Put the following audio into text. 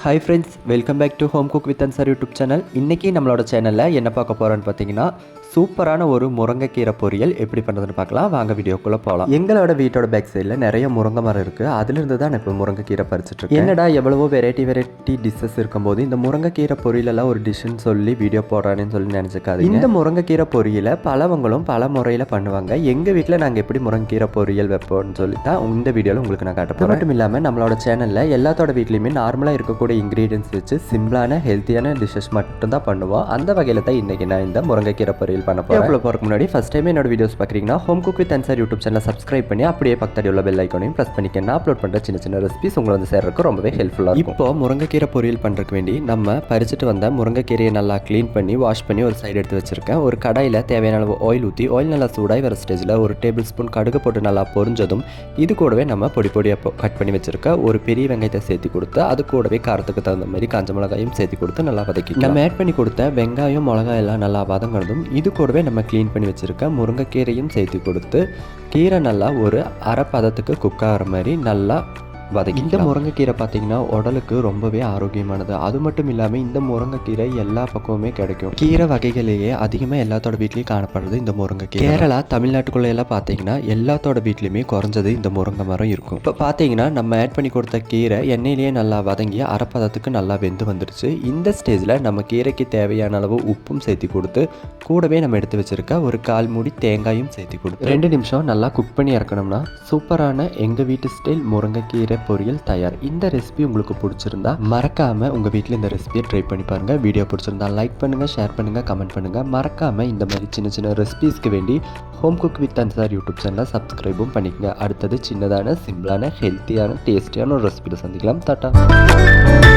Hi friends, welcome back to Home Cook with Ansar YouTube channel. இன்னைக்கு நம்மளோட சேனல்ல என்ன பார்க்க போறோம்னு பார்த்தீங்கன்னா சூப்பரான ஒரு முருங்கைக்கீரை பொரியல் எப்படி பண்ணுறதுன்னு பார்க்கலாம். வாங்க வீடியோக்குள்ளே போகலாம். எங்களோட வீட்டோட பேக் சைடில் நிறைய முருங்கை மரம் இருக்குது. அதுலேருந்து தான் நான் இப்போ முருங்கைக்கீரை பறிச்சுட்டு இருக்கேன். என்னடா எவ்வளவோ வெரைட்டி டிஷ்ஷஸ் இருக்கும்போது இந்த முருங்கைக்கீரை பொரியலெல்லாம் ஒரு டிஷ்ஷுன்னு சொல்லி வீடியோ போடுறான்னு சொல்லி நினச்சிக்காது. இந்த முருங்கைக்கீரை பொரியலை பலவங்களும் பல முறையில் பண்ணுவாங்க. எங்கள் வீட்டில் நாங்கள் எப்படி முருங்கைக்கீரை பொரியல் வைப்போம்னு சொல்லி தான் இந்த வீடியோவில் உங்களுக்கு நான் காட்ட போகிறேன். மட்டும் இல்லாமல் நம்மளோட சேனலில் எல்லாத்தோட வீட்லேயுமே நார்மலாக இருக்கக்கூடிய இன்க்ரீடியன்ஸ் வச்சு சிம்பிளான ஹெல்த்தியான டிஷ்ஷஸ் மட்டும் தான் பண்ணுவோம். அந்த வகையில் தான் இன்றைக்கி நான் இந்த முருங்கைக்கீரை பொரியல் பண்ண போறேன். போறதுக்கு முன்னாடி ஃபர்ஸ்ட் டைம் என்னோட வீடியோஸ் பார்க்குறீங்கன்னா home cook with Ansar YouTube சேனலை சப்ஸ்கிரைப் பண்ணி அப்படியே பக்கத்துல உள்ள பெல் ஐகானையும் பிரஸ் பண்ணிக்க. நான் அப்லோட் பண்ணுற சின்ன சின்ன ரெசிபிஸ் உங்களை வந்து சேர்றதுக்கு ரொம்பவே ஹெல்ப்ஃபுல்லாக இருக்கும். இப்போ முருங்கைக்கீரை பொரியல் பண்ணுறதுக்கு வேண்டி நம்ம பறிச்சுட்டு வந்த முருங்கைக்கீரையை நல்லா க்ளீன் பண்ணி வாஷ் பண்ணி ஒரு சைடு எடுத்து வச்சிருக்கேன். ஒரு கடாயில் தேவையான அளவு ஆயில் ஊற்றி ஆயில் நல்லா சூடாகி வர ஸ்டேஜில் ஒரு டேபிள் ஸ்பூன் கடுகு போட்டு நல்லா பொரிஞ்சதும் இது கூடவே நம்ம பொடி பொடியாக கட் பண்ணி வச்சிருக்க ஒரு பெரிய வெங்காயத்தை சேர்த்து கொடுத்து அது கூடவே காரத்துக்கு தகுந்த மாதிரி காஞ்ச மிளகாயும் சேர்த்து கொடுத்து நல்லா வதக்கி நம்ம ஆட் பண்ணி கொடுத்த வெங்காயம் மிளகாய் எல்லாம் நல்லா வதங்கினதும் இது கூடவே நம்ம க்ளீன் பண்ணி வச்சுருக்க முருங்கைக்கீரையும் சேர்த்து கொடுத்து கீரை நல்லா ஒரு அரை பதத்துக்கு குக் ஆகிற மாதிரி நல்லா வதக்கி. இந்த முருங்கைக்கீரை பார்த்தீங்கன்னா உடலுக்கு ரொம்பவே ஆரோக்கியமானது. அது மட்டும் இல்லாமல் இந்த முருங்கைக்கீரை எல்லா பக்கமுமே கிடைக்கும். கீரை வகைகளிலேயே அதிகமாக எல்லாத்தோட வீட்லேயும் காணப்படுறது இந்த முருங்கைக்கீரை. கேரளா தமிழ்நாட்டுக்குள்ள எல்லாம் பார்த்தீங்கன்னா எல்லாத்தோட வீட்லேயுமே குறைஞ்சது இந்த முருங்கை மரம் இருக்கும். இப்போ பார்த்தீங்கன்னா நம்ம ஆட் பண்ணி கொடுத்த கீரை எண்ணெயிலேயே நல்லா வதங்கி அரைப்பதத்துக்கு நல்லா வெந்து வந்துடுச்சு. இந்த ஸ்டேஜில் நம்ம கீரைக்கு தேவையான அளவு உப்பும் சேர்த்து கொடுத்து கூடவே நம்ம எடுத்து வச்சிருக்க ஒரு 1/4 மூடி தேங்காயும் சேர்த்து கொடுத்து 2 நிமிஷம் நல்லா குக் பண்ணி இறக்கணும்னா சூப்பரான எங்கள் வீட்டு ஸ்டைல் முருங்கைக்கீரை பொரியல் தயார். இந்த ரெசிபி உங்களுக்கு பிடிச்சிருந்தா மறக்காம உங்க வீட்டில் இந்த ரெசிபியை ட்ரை பண்ணி பாருங்க. வீடியோ பிடிச்சிருந்தா லைக் பண்ணுங்க, ஷேர் பண்ணுங்க, கமெண்ட் பண்ணுங்க. மறக்காம இந்த மாதிரி சின்ன சின்ன ரெசிபிஸ்க்கு வேண்டி home cook with Ansar YouTube சேனலை சப்ஸ்கிரைபும் பண்ணிக்கங்க. அடுத்தது சின்னதான சிம்பிளான ஹெல்த்தியான டேஸ்டியான ஒரு ரெசிபியில் சந்திக்கலாம். டாடா.